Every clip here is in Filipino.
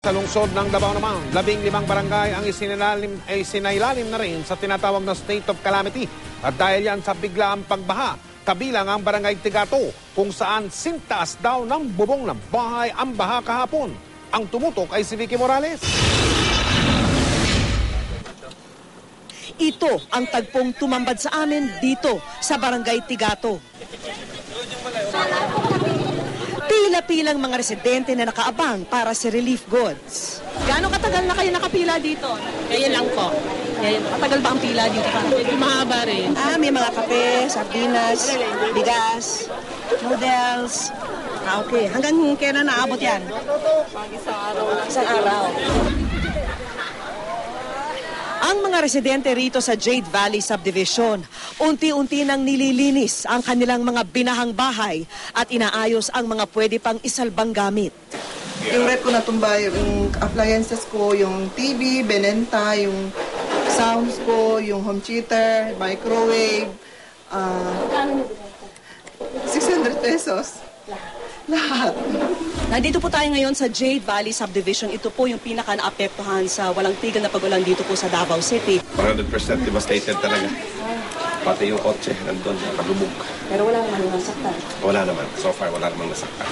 sa lungsod ng Davao naman, 15 barangay ang isinailalim na rin sa tinatawag na state of calamity. At dahil yan sa biglaang pagbaha, kabilang ang barangay Tigato, kung saan sintaas daw ng bubong ng bahay ang baha kahapon. Ang tumutok ay si Vicky Morales. Ito ang tagpong tumambad sa amin dito sa barangay Tigato. Pila-pilang mga residente na nakaabang para sa relief goods. Gaano katagal na kayo nakapila dito? Ngayon lang po. Katagal ba ang pila dito? Mahaba rin. May mga kape, sardinas, bigas, noodles. Okay. Hanggang kailan naabot yan? Isang araw. Ang mga residente rito sa Jade Valley Subdivision, unti-unti nang nililinis ang kanilang mga binahang bahay at inaayos ang mga pwede pang isalbang gamit. Yung rep ko natumba, yung appliances ko, yung TV, Benenta, yung sounds ko, yung home theater, microwave, 600 pesos. Lahat. Nandito po tayo ngayon sa Jade Valley Subdivision. Ito po yung pinaka-naapektuhan sa walang tigil na pagulan dito po sa Davao City. 100% devastated talaga. Pati yung kotse nandun, nakabubog. Pero wala naman nasaktan. Wala naman. So far, wala naman nasaktan.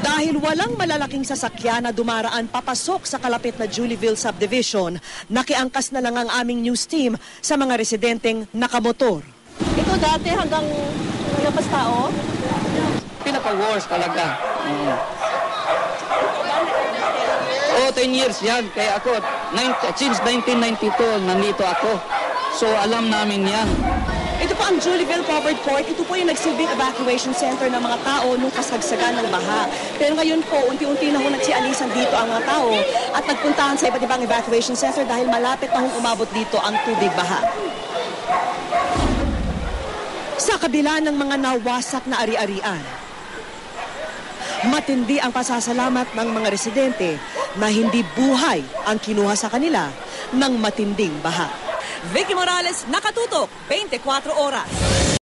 Dahil walang malalaking sasakyan na dumaraan papasok sa kalapit na Julieville Subdivision, nakiangkas na lang ang aming news team sa mga residenteng nakamotor. Ito dati hanggang malapas tao? Pinaka-worst talaga. 10 years yan. Kaya ako, since 1992, nandito ako. So, alam namin yan. Ito po ang Julieville Covered Court. Ito po yung nagsilbing evacuation center ng mga tao nung kasagsagan ng baha. Pero ngayon po, unti-unti na ho nagsialisan dito ang mga tao at nagpuntahan sa iba't ibang evacuation center dahil malapit na hong umabot dito ang tubig baha. Sa kabila ng mga nawasak na ari-arian, matindi ang pasasalamat ng mga residente na hindi buhay ang kinuha sa kanila ng matinding baha. Vicky Morales, Nakatutok, 24 Oras.